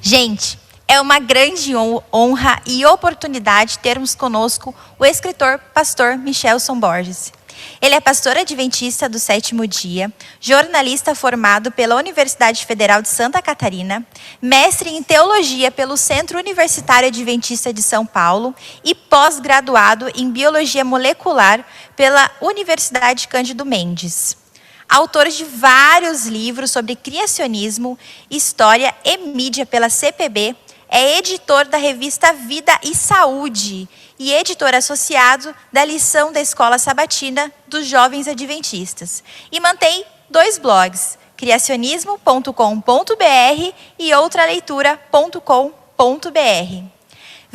Gente, é uma grande honra e oportunidade termos conosco o escritor pastor Michelson Borges. Ele é pastor adventista do Sétimo Dia, jornalista formado pela Universidade Federal de Santa Catarina, mestre em teologia pelo Centro Universitário Adventista de São Paulo e pós-graduado em biologia molecular pela Universidade Cândido Mendes. Autor de vários livros sobre criacionismo, história e mídia pela CPB, é editor da revista Vida e Saúde e editor associado da lição da Escola Sabatina dos Jovens Adventistas. E mantém 2 blogs, criacionismo.com.br e outraleitura.com.br.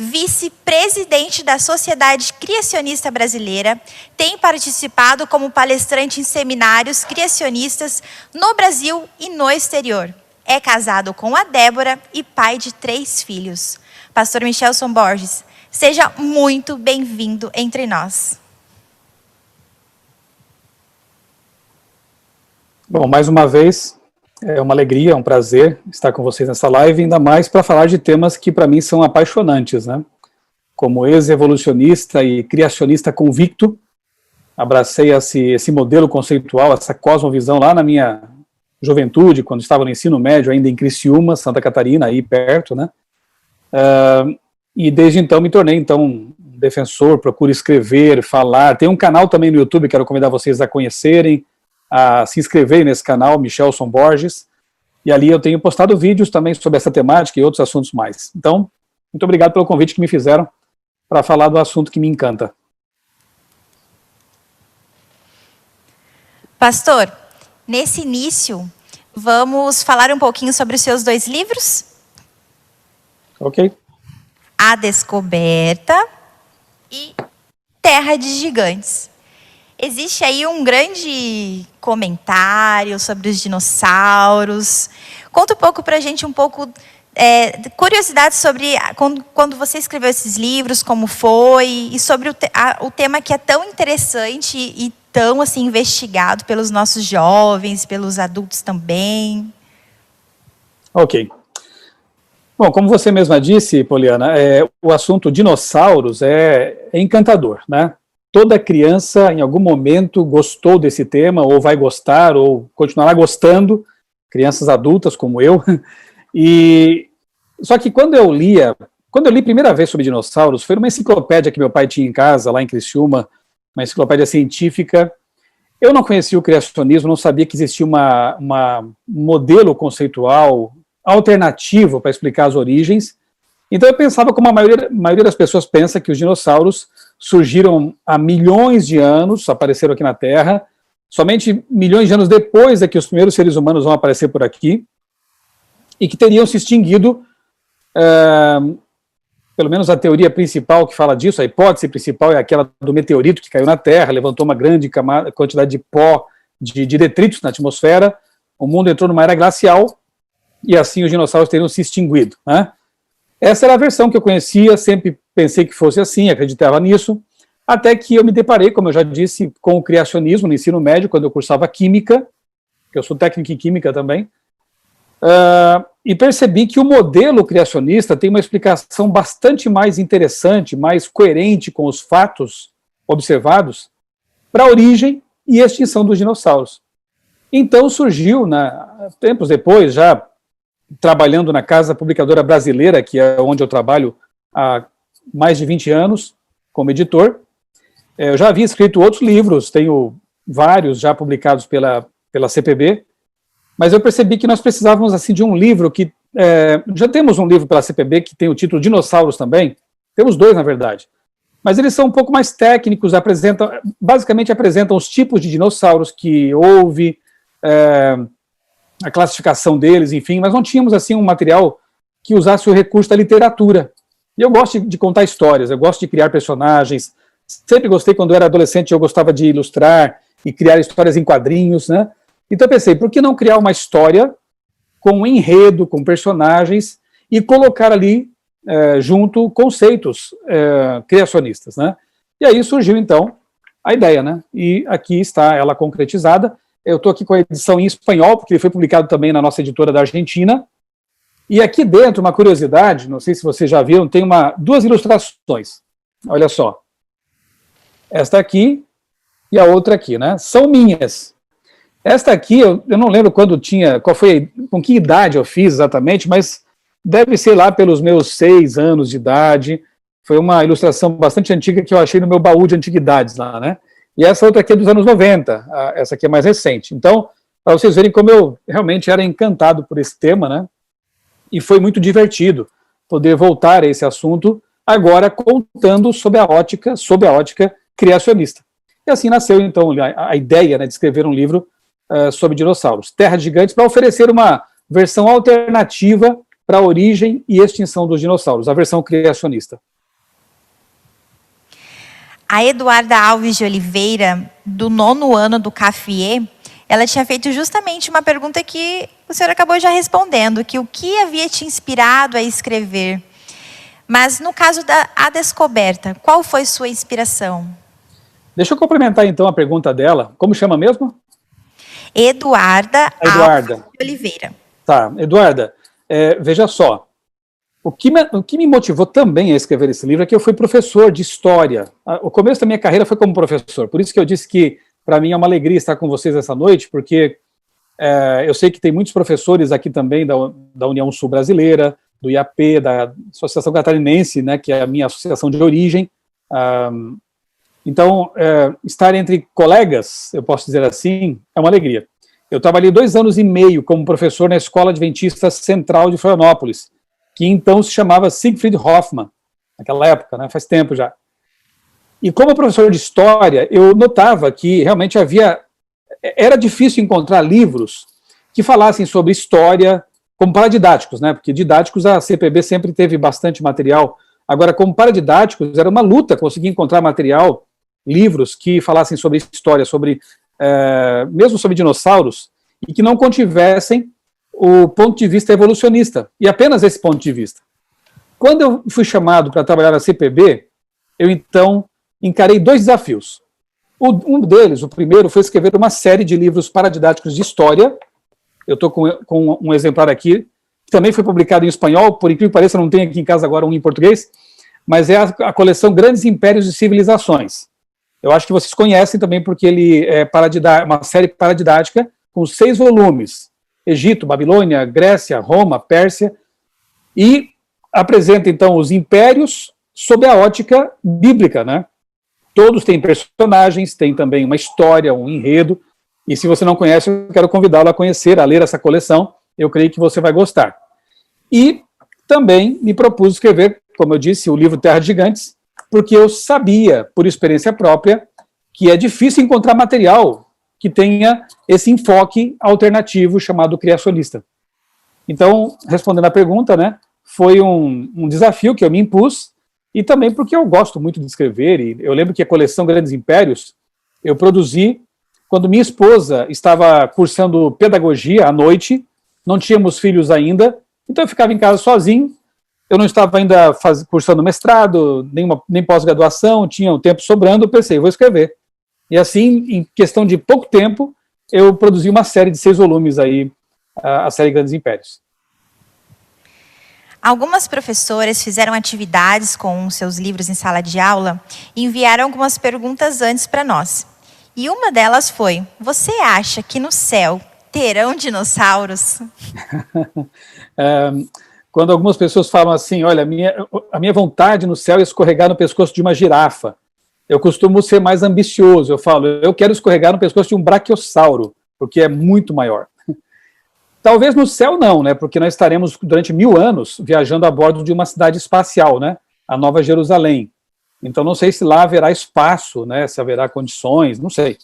Vice-presidente da Sociedade Criacionista Brasileira, tem participado como palestrante em seminários criacionistas no Brasil e no exterior. É casado com a Débora e pai de 3 filhos. Pastor Michelson Borges, seja muito bem-vindo entre nós. Bom, mais uma vez, é uma alegria, é um prazer estar com vocês nessa live, ainda mais para falar de temas que para mim são apaixonantes, né? Como ex-evolucionista e criacionista convicto, abracei esse modelo conceitual, essa cosmovisão lá na minha juventude, quando estava no ensino médio, ainda em Criciúma, Santa Catarina, aí perto, né? E desde então me tornei, então, um defensor, procuro escrever, falar. Tem um canal também no YouTube, quero convidar vocês a conhecerem, a se inscreverem nesse canal, Michelson Borges, e ali eu tenho postado vídeos também sobre essa temática e outros assuntos mais. Então, muito obrigado pelo convite que me fizeram para falar do assunto que me encanta. Pastor, nesse início, vamos falar um pouquinho sobre os seus 2 livros? Ok. A Descoberta e Terra de Gigantes. Existe aí um grande comentário sobre os dinossauros. Conta um pouco para a gente, curiosidades sobre quando você escreveu esses livros, como foi, e sobre o tema que é tão interessante e tão assim, investigado pelos nossos jovens, pelos adultos também. Ok. Bom, como você mesma disse, Poliana, o assunto dinossauros é encantador, né? Toda criança, em algum momento, gostou desse tema, ou vai gostar, ou continuará gostando, crianças adultas como eu. Só que quando eu li a primeira vez sobre dinossauros, foi numa enciclopédia que meu pai tinha em casa, lá em Criciúma, uma enciclopédia científica. Eu não conhecia o criacionismo, não sabia que existia um modelo conceitual alternativo para explicar as origens. Então eu pensava como a maioria das pessoas pensa, que os dinossauros surgiram há milhões de anos, apareceram aqui na Terra, somente milhões de anos depois que os primeiros seres humanos vão aparecer por aqui, e que teriam se extinguido, pelo menos a teoria principal que fala disso, a hipótese principal é aquela do meteorito que caiu na Terra, levantou uma grande quantidade de pó, de detritos na atmosfera, o mundo entrou numa era glacial, e assim os dinossauros teriam se extinguido, né? Essa era a versão que eu conhecia, sempre pensei que fosse assim, acreditava nisso, até que eu me deparei, como eu já disse, com o criacionismo no ensino médio, quando eu cursava Química, que eu sou técnico em Química também, e percebi que o modelo criacionista tem uma explicação bastante mais interessante, mais coerente com os fatos observados, para a origem e extinção dos dinossauros. Então surgiu, tempos depois, já trabalhando na Casa Publicadora Brasileira, que é onde eu trabalho há mais de 20 anos, como editor. Eu já havia escrito outros livros, tenho vários já publicados pela CPB, mas eu percebi que nós precisávamos assim, de um livro que... já temos um livro pela CPB que tem o título Dinossauros também, temos 2 na verdade, mas eles são um pouco mais técnicos, basicamente apresentam os tipos de dinossauros que houve, a classificação deles, enfim, mas não tínhamos assim um material que usasse o recurso da literatura. E eu gosto de contar histórias, eu gosto de criar personagens, sempre gostei, quando eu era adolescente, eu gostava de ilustrar e criar histórias em quadrinhos, né? Então eu pensei, por que não criar uma história com um enredo, com personagens, e colocar ali junto conceitos criacionistas, né? E aí surgiu então a ideia, né? E aqui está ela concretizada. Eu estou aqui com a edição em espanhol, porque ele foi publicado também na nossa editora da Argentina, E aqui dentro, uma curiosidade, não sei se vocês já viram, tem duas ilustrações. Olha só. Esta aqui e a outra aqui, né? São minhas. Esta aqui, eu não lembro quando tinha, com que idade eu fiz exatamente, mas deve ser lá pelos meus 6 anos de idade. Foi uma ilustração bastante antiga que eu achei no meu baú de antiguidades lá, né? E essa outra aqui é dos anos 90, essa aqui é mais recente. Então, para vocês verem como eu realmente era encantado por esse tema, né? E foi muito divertido poder voltar a esse assunto, agora contando sob a ótica criacionista. E assim nasceu, então, a ideia, né, de escrever um livro sobre dinossauros, Terra de Gigantes, para oferecer uma versão alternativa para a origem e extinção dos dinossauros, a versão criacionista. A Eduarda Alves de Oliveira, do 9º ano do CAFIE, ela tinha feito justamente uma pergunta que o senhor acabou já respondendo, que o que havia te inspirado a escrever. Mas no caso da Descoberta, qual foi sua inspiração? Deixa eu complementar então a pergunta dela. Como chama mesmo? Eduarda Alves de Oliveira. Tá, Eduarda, veja só. O que me motivou também a escrever esse livro é que eu fui professor de história. O começo da minha carreira foi como professor, por isso que eu disse que para mim é uma alegria estar com vocês essa noite, porque eu sei que tem muitos professores aqui também da União Sul Brasileira, do IAP, da Associação Catarinense, né, que é a minha associação de origem. Então, estar entre colegas, eu posso dizer assim, é uma alegria. Eu trabalhei 2 anos e meio como professor na Escola Adventista Central de Florianópolis, que então se chamava Siegfried Hoffmann, naquela época, né, faz tempo já. E como professor de história, eu notava que realmente era difícil encontrar livros que falassem sobre história como paradidáticos, né, porque didáticos a CPB sempre teve bastante material. Agora, como paradidáticos, era uma luta conseguir encontrar material, livros que falassem sobre história, mesmo sobre dinossauros, e que não contivessem o ponto de vista evolucionista, e apenas esse ponto de vista. Quando eu fui chamado para trabalhar na CPB, eu então encarei 2 desafios. Um deles, o primeiro, foi escrever uma série de livros paradidáticos de história. Eu estou com um exemplar aqui, que também foi publicado em espanhol, por incrível que pareça, não tem aqui em casa agora um em português, mas é a coleção Grandes Impérios e Civilizações. Eu acho que vocês conhecem também, porque ele é uma série paradidática com 6 volumes. Egito, Babilônia, Grécia, Roma, Pérsia, e apresenta, então, os impérios sob a ótica bíblica, né? Todos têm personagens, tem também uma história, um enredo, e se você não conhece, eu quero convidá-lo a conhecer, a ler essa coleção, eu creio que você vai gostar. E também me propus escrever, como eu disse, o livro Terra de Gigantes, porque eu sabia, por experiência própria, que é difícil encontrar material que tenha esse enfoque alternativo chamado criacionista. Então, respondendo à pergunta, né, foi um desafio que eu me impus, e também porque eu gosto muito de escrever, e eu lembro que a coleção Grandes Impérios eu produzi quando minha esposa estava cursando pedagogia à noite, não tínhamos filhos ainda, então eu ficava em casa sozinho, eu não estava ainda cursando mestrado, nem pós-graduação, tinha um tempo sobrando, eu pensei, vou escrever. E assim, em questão de pouco tempo, eu produzi uma série de 6 volumes aí, a série Grandes Impérios. Algumas professoras fizeram atividades com seus livros em sala de aula e enviaram algumas perguntas antes para nós. E uma delas foi: você acha que no céu terão dinossauros? Quando algumas pessoas falam assim, olha, a minha vontade no céu é escorregar no pescoço de uma girafa. Eu costumo ser mais ambicioso, eu falo, eu quero escorregar no pescoço de um brachiosauro, porque é muito maior. Talvez no céu não, né, porque nós estaremos durante 1000 anos viajando a bordo de uma cidade espacial, né, a Nova Jerusalém. Então não sei se lá haverá espaço, né, se haverá condições, não sei.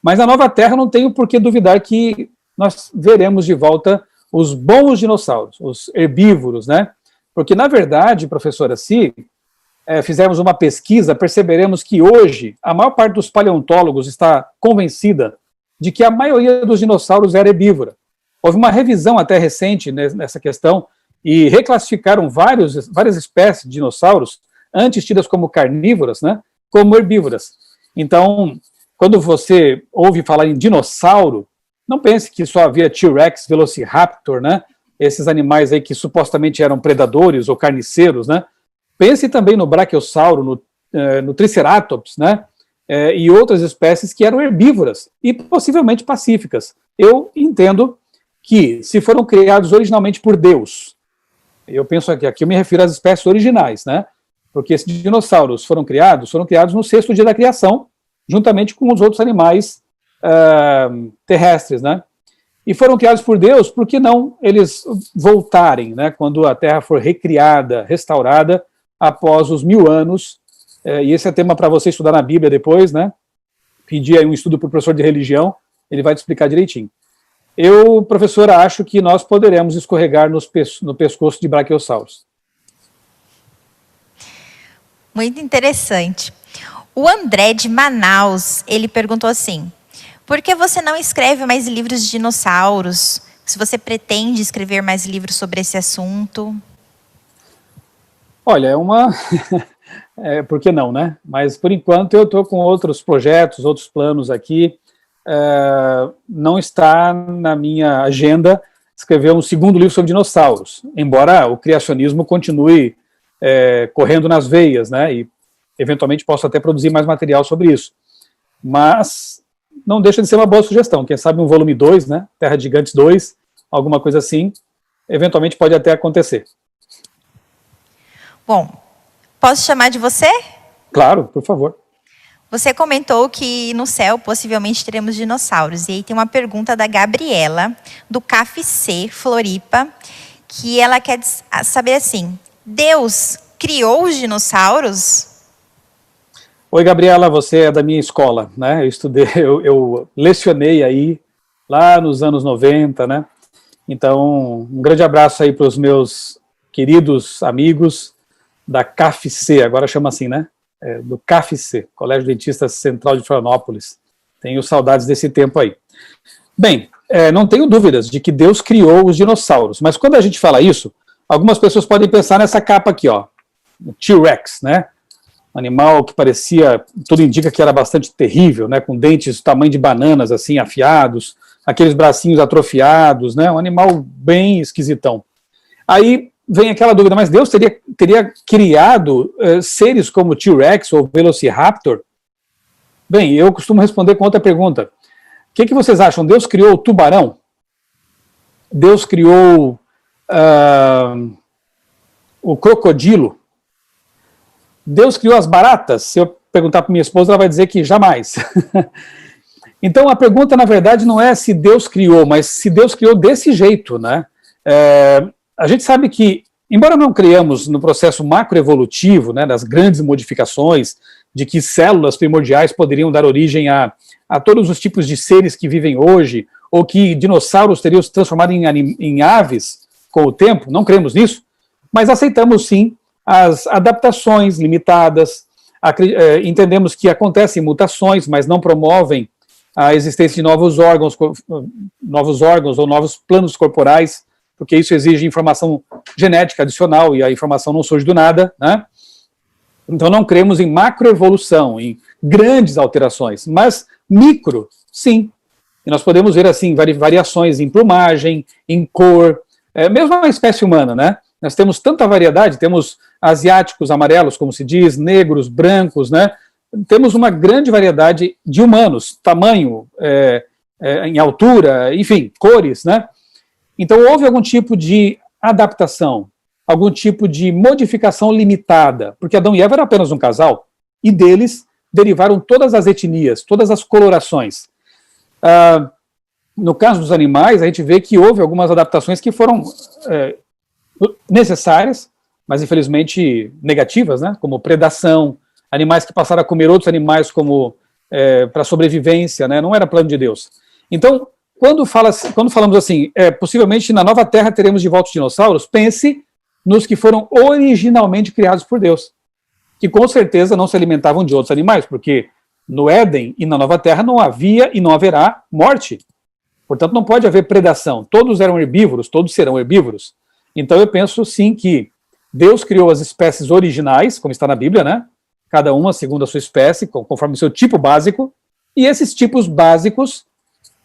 Mas na Nova Terra não tenho por que duvidar que nós veremos de volta os bons dinossauros, os herbívoros, né, porque na verdade, professora, se fizermos uma pesquisa, perceberemos que hoje a maior parte dos paleontólogos está convencida de que a maioria dos dinossauros era herbívora. Houve uma revisão até recente nessa questão e reclassificaram várias espécies de dinossauros, antes tidas como carnívoras, né, como herbívoras. Então, quando você ouve falar em dinossauro, não pense que só havia T-Rex, Velociraptor, né, esses animais aí que supostamente eram predadores ou carniceiros, né? Pense também no Brachiosauro, no Triceratops, né? E outras espécies que eram herbívoras e possivelmente pacíficas. Eu entendo que, se foram criados originalmente por Deus, eu penso aqui eu me refiro às espécies originais, né? Porque esses dinossauros foram criados no sexto dia da criação, juntamente com os outros animais terrestres, né? E foram criados por Deus, por que não eles voltarem, né? Quando a Terra for recriada, restaurada, após os 1000 anos, e esse é tema para você estudar na Bíblia depois, né? Pedir aí um estudo para o professor de religião, ele vai te explicar direitinho. Eu, professora, acho que nós poderemos escorregar no pescoço de braquiossauros. Muito interessante. O André de Manaus, ele perguntou assim: por que você não escreve mais livros de dinossauros? Se você pretende escrever mais livros sobre esse assunto? Olha, por que não, né? Mas, por enquanto, eu estou com outros projetos, outros planos aqui. Não está na minha agenda escrever um segundo livro sobre dinossauros, embora o criacionismo continue correndo nas veias, né? E, eventualmente, posso até produzir mais material sobre isso. Mas não deixa de ser uma boa sugestão. Quem sabe um volume 2, né? Terra de Gigantes 2, alguma coisa assim, eventualmente pode até acontecer. Bom, posso chamar de você? Claro, por favor. Você comentou que no céu possivelmente teremos dinossauros. E aí tem uma pergunta da Gabriela, do CAFC, Floripa, que ela quer saber assim: Deus criou os dinossauros? Oi, Gabriela, você é da minha escola, né? Eu lecionei aí lá nos anos 90, né? Então, um grande abraço aí para os meus queridos amigos da CAFC, agora chama assim, né? Do CAFC, Colégio Dentista Central de Florianópolis. Tenho saudades desse tempo aí. Bem, não tenho dúvidas de que Deus criou os dinossauros, mas quando a gente fala isso, algumas pessoas podem pensar nessa capa aqui, ó, o T-Rex, né? Um animal que parecia, tudo indica que era bastante terrível, né? Com dentes do tamanho de bananas, assim, afiados, aqueles bracinhos atrofiados, né? Um animal bem esquisitão. Aí vem aquela dúvida, mas Deus teria criado seres como T-Rex ou Velociraptor? Bem, eu costumo responder com outra pergunta. O que vocês acham? Deus criou o tubarão? Deus criou o crocodilo? Deus criou as baratas? Se eu perguntar para minha esposa, ela vai dizer que jamais. Então a pergunta, na verdade, não é se Deus criou, mas se Deus criou desse jeito, né? A gente sabe que, embora não creiamos no processo macroevolutivo, né, das grandes modificações, de que células primordiais poderiam dar origem a todos os tipos de seres que vivem hoje, ou que dinossauros teriam se transformado em aves com o tempo, não cremos nisso, mas aceitamos sim as adaptações limitadas, entendemos que acontecem mutações, mas não promovem a existência de novos órgãos ou novos planos corporais, porque isso exige informação genética adicional e a informação não surge do nada, né? Então não cremos em macroevolução, em grandes alterações, mas micro, sim. E nós podemos ver assim variações em plumagem, em cor, mesmo a espécie humana, né? Nós temos tanta variedade, temos asiáticos amarelos, como se diz, negros, brancos, né? Temos uma grande variedade de humanos, tamanho, em altura, enfim, cores, né? Então houve algum tipo de adaptação, algum tipo de modificação limitada, porque Adão e Eva eram apenas um casal, e deles derivaram todas as etnias, todas as colorações. No caso dos animais, a gente vê que houve algumas adaptações que foram necessárias, mas infelizmente negativas, né? Como predação, animais que passaram a comer outros animais como para sobrevivência, né? Não era plano de Deus. Então, quando falamos assim, possivelmente na nova Terra teremos de volta os dinossauros, pense nos que foram originalmente criados por Deus, que com certeza não se alimentavam de outros animais, porque no Éden e na nova Terra não havia e não haverá morte. Portanto, não pode haver predação. Todos eram herbívoros, todos serão herbívoros. Então eu penso sim que Deus criou as espécies originais, como está na Bíblia, né? Cada uma segundo a sua espécie, conforme o seu tipo básico, e esses tipos básicos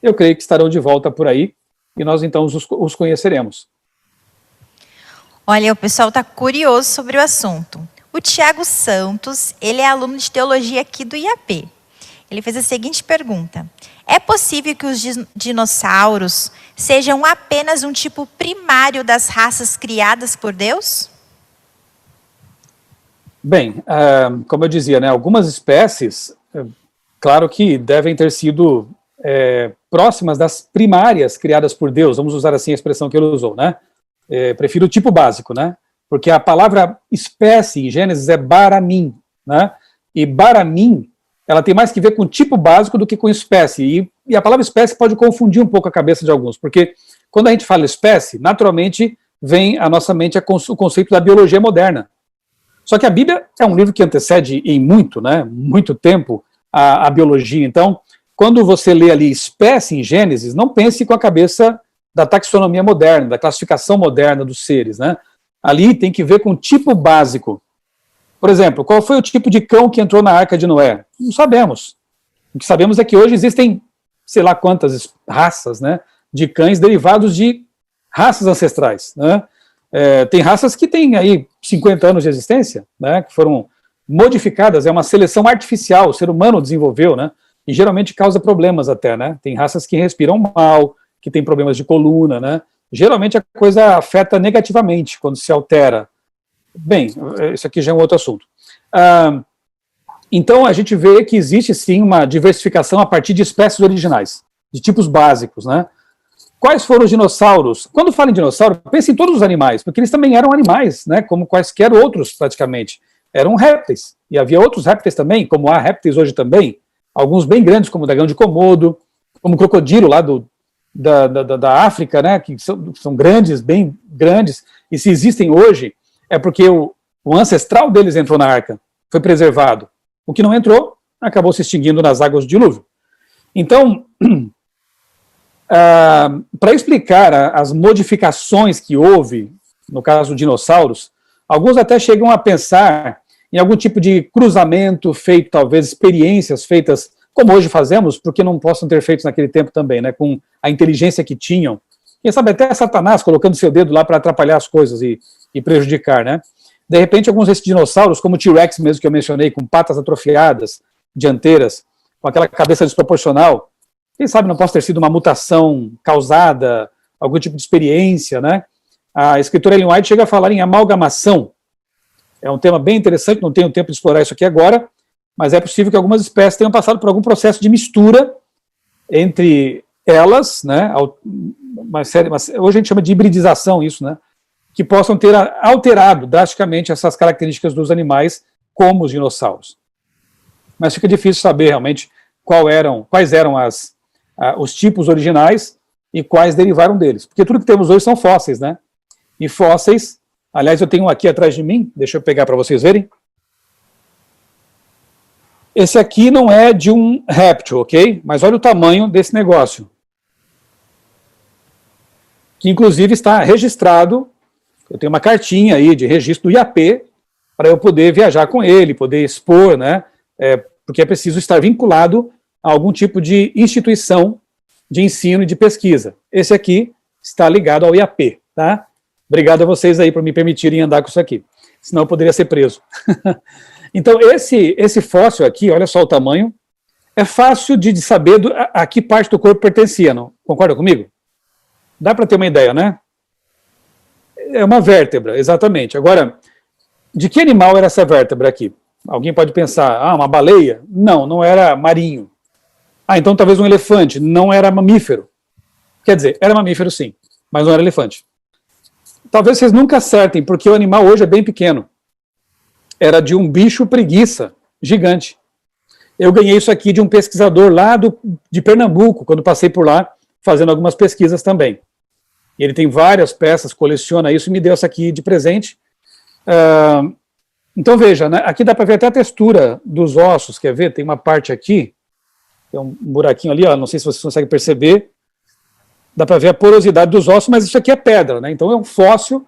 eu creio que estarão de volta por aí, e nós então os conheceremos. Olha, o pessoal está curioso sobre o assunto. O Tiago Santos, ele é aluno de teologia aqui do IAP. Ele fez a seguinte pergunta: é possível que os dinossauros sejam apenas um tipo primário das raças criadas por Deus? Bem, como eu dizia, né, algumas espécies, claro que devem ter sido próximas das primárias criadas por Deus, vamos usar assim a expressão que ele usou, né? Prefiro o tipo básico, né? Porque a palavra espécie em Gênesis é baramim, né? E baramim, ela tem mais que ver com tipo básico do que com espécie. E a palavra espécie pode confundir um pouco a cabeça de alguns, porque quando a gente fala espécie, naturalmente vem à nossa mente o conceito da biologia moderna. Só que a Bíblia é um livro que antecede em muito, né? Muito tempo a biologia. Então, quando você lê ali espécie em Gênesis, não pense com a cabeça da taxonomia moderna, da classificação moderna dos seres, né? Ali tem que ver com o tipo básico. Por exemplo, qual foi o tipo de cão que entrou na Arca de Noé? Não sabemos. O que sabemos é que hoje existem, sei lá quantas raças, né, de cães derivados de raças ancestrais, né? Tem raças que têm aí 50 anos de existência, né, que foram modificadas, é uma seleção artificial, o ser humano desenvolveu, né, e geralmente causa problemas até, né? Tem raças que respiram mal, que têm problemas de coluna, né? Geralmente a coisa afeta negativamente quando se altera. Bem, isso aqui já é um outro assunto. Então a gente vê que existe sim uma diversificação a partir de espécies originais, de tipos básicos, né? Quais foram os dinossauros? Quando fala em dinossauro, pense em todos os animais, porque eles também eram animais, né? Como quaisquer outros praticamente. Eram répteis, e havia outros répteis também, como há répteis hoje também, alguns bem grandes, como o dragão de Komodo, como o crocodilo lá da África, né, que são grandes, bem grandes, e se existem hoje, é porque o ancestral deles entrou na arca, foi preservado. O que não entrou, acabou se extinguindo nas águas do dilúvio. Então, para explicar as modificações que houve, no caso dos dinossauros, alguns até chegam a pensar em algum tipo de cruzamento feito, talvez experiências feitas, como hoje fazemos, porque não possam ter feito naquele tempo também, né, com a inteligência que tinham. Quem sabe até Satanás colocando seu dedo lá para atrapalhar as coisas e prejudicar, né? De repente, alguns desses dinossauros, como o T-Rex mesmo que eu mencionei, com patas atrofiadas, dianteiras, com aquela cabeça desproporcional, quem sabe não possa ter sido uma mutação causada, algum tipo de experiência, né? A escritora Ellen White chega a falar em amalgamação. É um tema bem interessante, não tenho tempo de explorar isso aqui agora, mas é possível que algumas espécies tenham passado por algum processo de mistura entre elas, né? Hoje a gente chama de hibridização isso, né? Que possam ter alterado drasticamente essas características dos animais, como os dinossauros. Mas fica difícil saber realmente quais eram os tipos originais e quais derivaram deles. Porque tudo que temos hoje são fósseis, né? E fósseis, aliás, eu tenho um aqui atrás de mim, deixa eu pegar para vocês verem. Esse aqui não é de um réptil, ok? Mas olha o tamanho desse negócio. Que inclusive está registrado. Eu tenho uma cartinha aí de registro do IAP para eu poder viajar com ele, poder expor, né? Porque é preciso estar vinculado a algum tipo de instituição de ensino e de pesquisa. Esse aqui está ligado ao IAP, tá? Obrigado a vocês aí por me permitirem andar com isso aqui. Senão eu poderia ser preso. Então, esse fóssil aqui, olha só o tamanho, é fácil de saber a que parte do corpo pertencia, não? Concorda comigo? Dá para ter uma ideia, né? É uma vértebra, exatamente. Agora, de que animal era essa vértebra aqui? Alguém pode pensar, uma baleia? Não, não era marinho. Então talvez um elefante, não era mamífero. Quer dizer, era mamífero sim, mas não era elefante. Talvez vocês nunca acertem, porque o animal hoje é bem pequeno. Era de um bicho preguiça, gigante. Eu ganhei isso aqui de um pesquisador lá de Pernambuco, quando passei por lá, fazendo algumas pesquisas também. E ele tem várias peças, coleciona isso, e me deu essa aqui de presente. Então veja, né, aqui dá para ver até a textura dos ossos, quer ver? Tem uma parte aqui, tem um buraquinho ali, ó, não sei se vocês conseguem perceber, dá para ver a porosidade dos ossos, mas isso aqui é pedra, né? Então é um fóssil,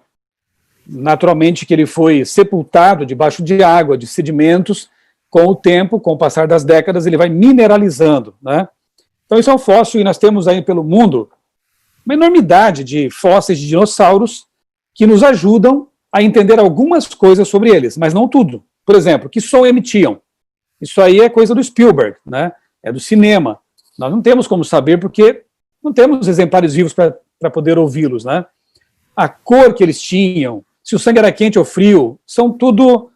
naturalmente que ele foi sepultado debaixo de água, de sedimentos, com o tempo, com o passar das décadas, ele vai mineralizando, né? Então isso é um fóssil, e nós temos aí pelo mundo uma enormidade de fósseis de dinossauros que nos ajudam a entender algumas coisas sobre eles, mas não tudo. Por exemplo, que som emitiam. Isso aí é coisa do Spielberg, né? É do cinema. Nós não temos como saber porque não temos exemplares vivos para poder ouvi-los, né? A cor que eles tinham, se o sangue era quente ou frio, são tudo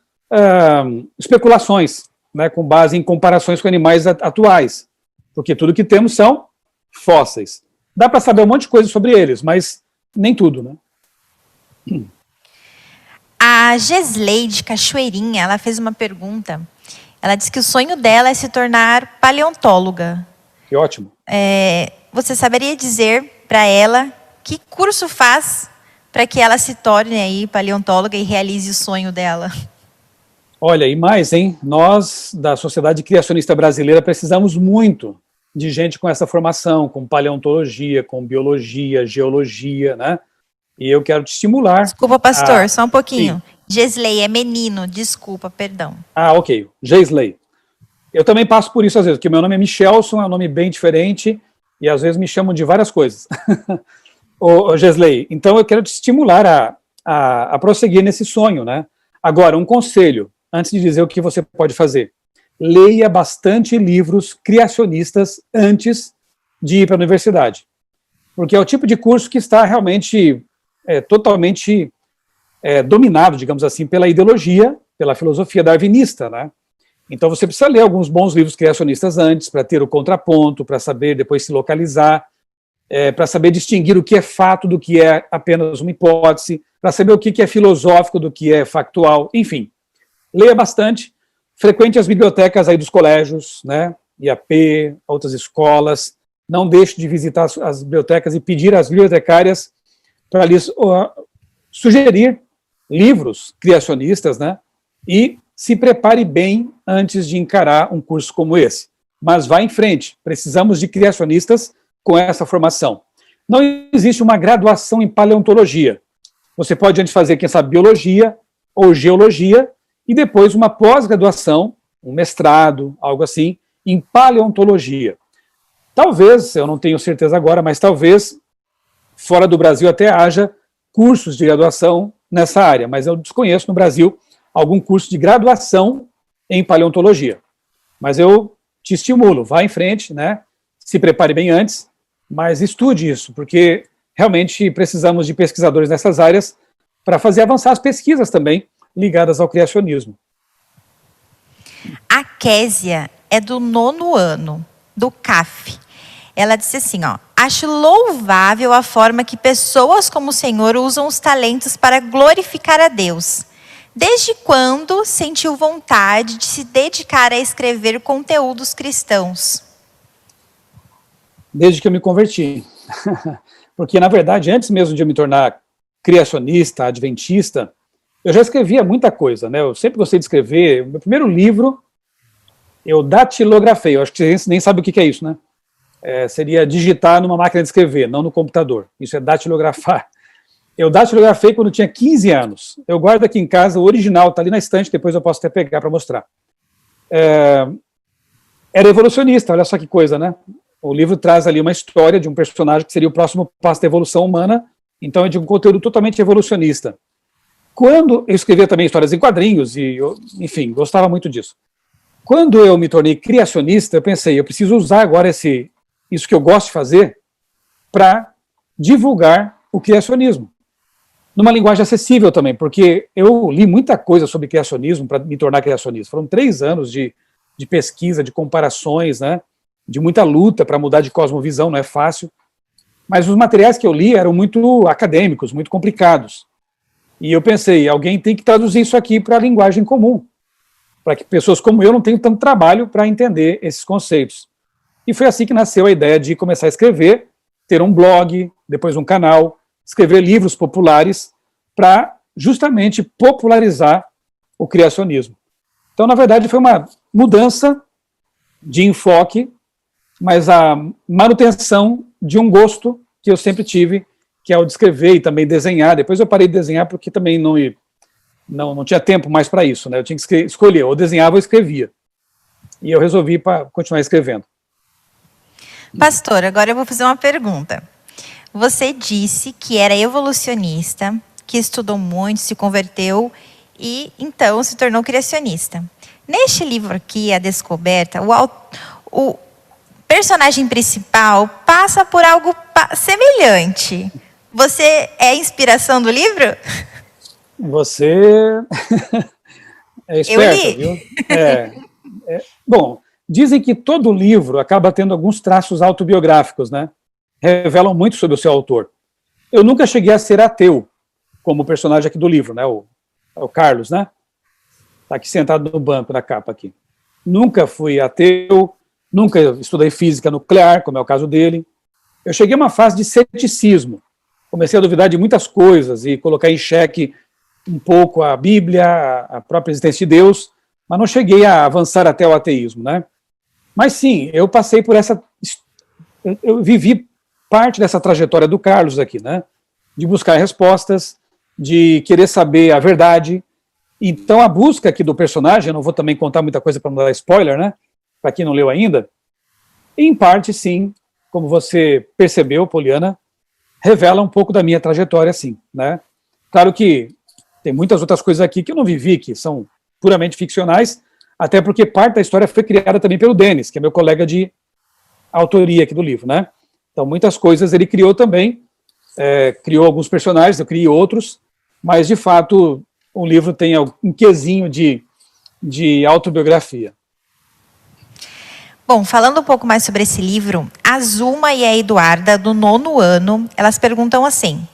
especulações, né, com base em comparações com animais atuais, porque tudo que temos são fósseis. Dá para saber um monte de coisa sobre eles, mas nem tudo, né? A Gesleide Cachoeirinha, ela fez uma pergunta. Ela disse que o sonho dela é se tornar paleontóloga. Que ótimo. Você saberia dizer para ela que curso faz para que ela se torne aí paleontóloga e realize o sonho dela? Olha, e mais, hein? Nós, da Sociedade Criacionista Brasileira, precisamos muito de gente com essa formação, com paleontologia, com biologia, geologia, né? E eu quero te estimular. Desculpa, pastor, só um pouquinho. Sim. Gesley é menino, desculpa, perdão. Ok. Gesley. Eu também passo por isso às vezes, porque meu nome é Michelson, é um nome bem diferente, e às vezes me chamam de várias coisas. Ô, Gesley, então eu quero te estimular a prosseguir nesse sonho, né? Agora, um conselho, antes de dizer o que você pode fazer. Leia bastante livros criacionistas antes de ir para a universidade. Porque é o tipo de curso que está realmente totalmente dominado, digamos assim, pela ideologia, pela filosofia darwinista, né? Então você precisa ler alguns bons livros criacionistas antes, para ter o contraponto, para saber depois se localizar, para saber distinguir o que é fato do que é apenas uma hipótese, para saber o que é filosófico do que é factual, enfim. Leia bastante, frequente as bibliotecas aí dos colégios, né? IAP, outras escolas. Não deixe de visitar as bibliotecas e pedir às bibliotecárias para lhes sugerir livros criacionistas, né? E se prepare bem antes de encarar um curso como esse. Mas vá em frente, precisamos de criacionistas com essa formação. Não existe uma graduação em paleontologia. Você pode antes fazer, quem sabe, biologia ou geologia, e depois uma pós-graduação, um mestrado, algo assim, em paleontologia. Talvez, eu não tenho certeza agora, mas talvez fora do Brasil até haja cursos de graduação nessa área, mas eu desconheço no Brasil algum curso de graduação em paleontologia. Mas eu te estimulo, vá em frente, né? Se prepare bem antes, mas estude isso, porque realmente precisamos de pesquisadores nessas áreas para fazer avançar as pesquisas também ligadas ao criacionismo. A Késia é do 9º ano, do CAF. Ela disse assim, acho louvável a forma que pessoas como o Senhor usam os talentos para glorificar a Deus. Desde quando sentiu vontade de se dedicar a escrever conteúdos cristãos? Desde que eu me converti. Porque, na verdade, antes mesmo de eu me tornar criacionista, adventista, eu já escrevia muita coisa, né? Eu sempre gostei de escrever. O meu primeiro livro, eu datilografei. Eu acho que vocês nem sabem o que é isso, né? Seria digitar numa máquina de escrever, não no computador. Isso é datilografar. Eu datilografei quando tinha 15 anos. Eu guardo aqui em casa, o original está ali na estante, depois eu posso até pegar para mostrar. Era evolucionista, olha só que coisa, né? O livro traz ali uma história de um personagem que seria o próximo passo da evolução humana, então é de um conteúdo totalmente evolucionista. Quando eu escrevia também histórias em quadrinhos, e enfim, gostava muito disso. Quando eu me tornei criacionista, eu pensei, eu preciso usar agora isso que eu gosto de fazer para divulgar o criacionismo. Numa linguagem acessível também, porque eu li muita coisa sobre criacionismo para me tornar criacionista. Foram 3 anos de pesquisa, de comparações, né? De muita luta para mudar de cosmovisão, não é fácil. Mas os materiais que eu li eram muito acadêmicos, muito complicados. E eu pensei, alguém tem que traduzir isso aqui para a linguagem comum, para que pessoas como eu não tenham tanto trabalho para entender esses conceitos. E foi assim que nasceu a ideia de começar a escrever, ter um blog, depois um canal, escrever livros populares para justamente popularizar o criacionismo. Então, na verdade, foi uma mudança de enfoque, mas a manutenção de um gosto que eu sempre tive, que é o de escrever e também desenhar. Depois eu parei de desenhar porque também não tinha tempo mais para isso, né? Eu tinha que escolher, ou desenhava ou escrevia. E eu resolvi continuar escrevendo. Pastor, agora eu vou fazer uma pergunta. Você disse que era evolucionista, que estudou muito, se converteu e então se tornou criacionista. Neste livro aqui, A Descoberta, o personagem principal passa por algo semelhante. Você é a inspiração do livro? Você é esperta, Eu li. viu? Bom, dizem que todo livro acaba tendo alguns traços autobiográficos, né? Revelam muito sobre o seu autor. Eu nunca cheguei a ser ateu, como o personagem aqui do livro, né? O Carlos, né? Está aqui sentado no banco da capa aqui. Nunca fui ateu, nunca estudei física nuclear, como é o caso dele. Eu cheguei a uma fase de ceticismo. Comecei a duvidar de muitas coisas e colocar em xeque um pouco a Bíblia, a própria existência de Deus, mas não cheguei a avançar até o ateísmo, né? Mas sim, eu passei por eu vivi parte dessa trajetória do Carlos aqui, né? De buscar respostas, de querer saber a verdade. Então a busca aqui do personagem, eu não vou também contar muita coisa para não dar spoiler, né? Para quem não leu ainda, em parte sim, como você percebeu, Poliana, revela um pouco da minha trajetória, sim, né? Claro que tem muitas outras coisas aqui que eu não vivi, que são puramente ficcionais, até porque parte da história foi criada também pelo Denis, que é meu colega de autoria aqui do livro, né? Então muitas coisas ele criou também, criou alguns personagens, eu criei outros, mas de fato o livro tem um quesinho de autobiografia. Bom, falando um pouco mais sobre esse livro, a Zuma e a Eduarda, do 9º ano, elas perguntam assim: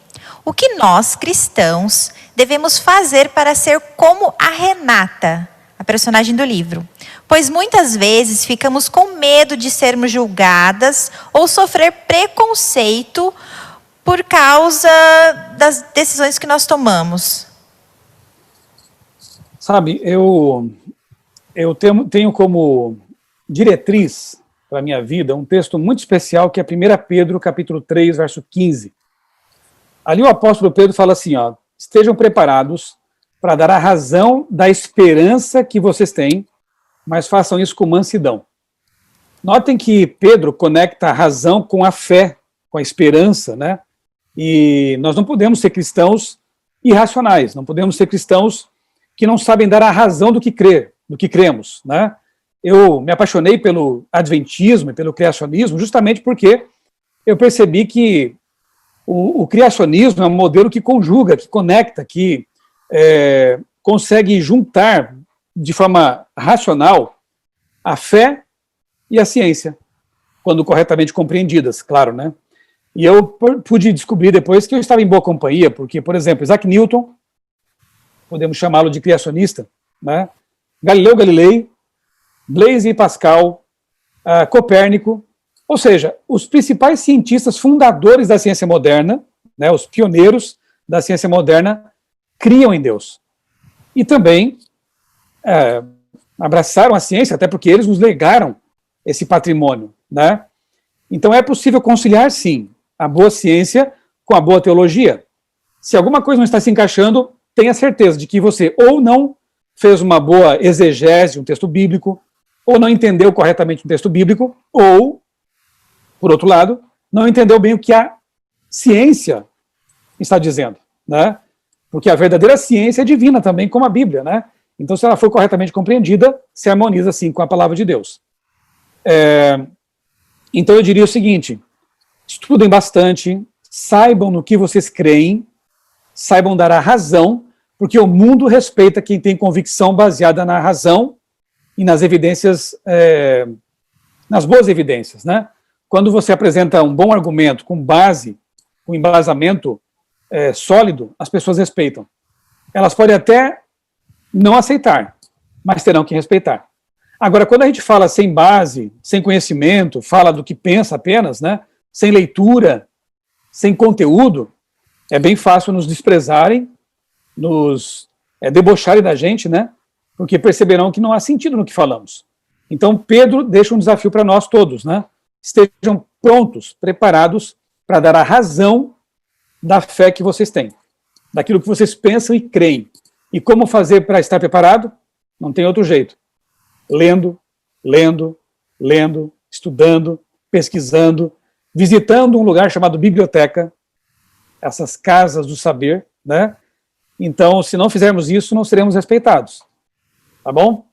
o que nós, cristãos, devemos fazer para ser como a Renata, a personagem do livro? Pois muitas vezes ficamos com medo de sermos julgadas ou sofrer preconceito por causa das decisões que nós tomamos. Sabe, eu tenho como diretriz para a minha vida um texto muito especial que é 1 Pedro, capítulo 3, verso 15. Ali o apóstolo Pedro fala assim, ó: estejam preparados para dar a razão da esperança que vocês têm, mas façam isso com mansidão. Notem que Pedro conecta a razão com a fé, com a esperança, né? E nós não podemos ser cristãos irracionais, não podemos ser cristãos que não sabem dar a razão do que cremos, né? Eu me apaixonei pelo adventismo e pelo criacionismo justamente porque eu percebi que o criacionismo é um modelo que conjuga, que conecta, que consegue juntar de forma racional a fé e a ciência, quando corretamente compreendidas, claro, né? E eu pude descobrir depois que eu estava em boa companhia, porque, por exemplo, Isaac Newton, podemos chamá-lo de criacionista, né? Galileu Galilei, Blaise Pascal, Copérnico, ou seja, os principais cientistas fundadores da ciência moderna, né, os pioneiros da ciência moderna, criam em Deus. E também abraçaram a ciência, até porque eles nos legaram esse patrimônio, né? Então é possível conciliar, sim, a boa ciência com a boa teologia. Se alguma coisa não está se encaixando, tenha certeza de que você ou não fez uma boa exegese de um texto bíblico, ou não entendeu corretamente um texto bíblico, ou, por outro lado, não entendeu bem o que a ciência está dizendo, né? Porque a verdadeira ciência é divina também, como a Bíblia, né? Então, se ela for corretamente compreendida, se harmoniza, sim, com a palavra de Deus. Então, eu diria o seguinte: estudem bastante, saibam no que vocês creem, saibam dar a razão, porque o mundo respeita quem tem convicção baseada na razão e nas evidências, nas boas evidências, né? Quando você apresenta um bom argumento com base, com embasamento sólido, as pessoas respeitam. Elas podem até não aceitar, mas terão que respeitar. Agora, quando a gente fala sem base, sem conhecimento, fala do que pensa apenas, né? Sem leitura, sem conteúdo, é bem fácil nos desprezarem, nos debocharem da gente, né? Porque perceberão que não há sentido no que falamos. Então, Pedro deixa um desafio para nós todos, né? Estejam prontos, preparados para dar a razão da fé que vocês têm, daquilo que vocês pensam e creem. E como fazer para estar preparado? Não tem outro jeito. Lendo, lendo, lendo, estudando, pesquisando, visitando um lugar chamado biblioteca, essas casas do saber, né? Então, se não fizermos isso, não seremos respeitados. Tá bom?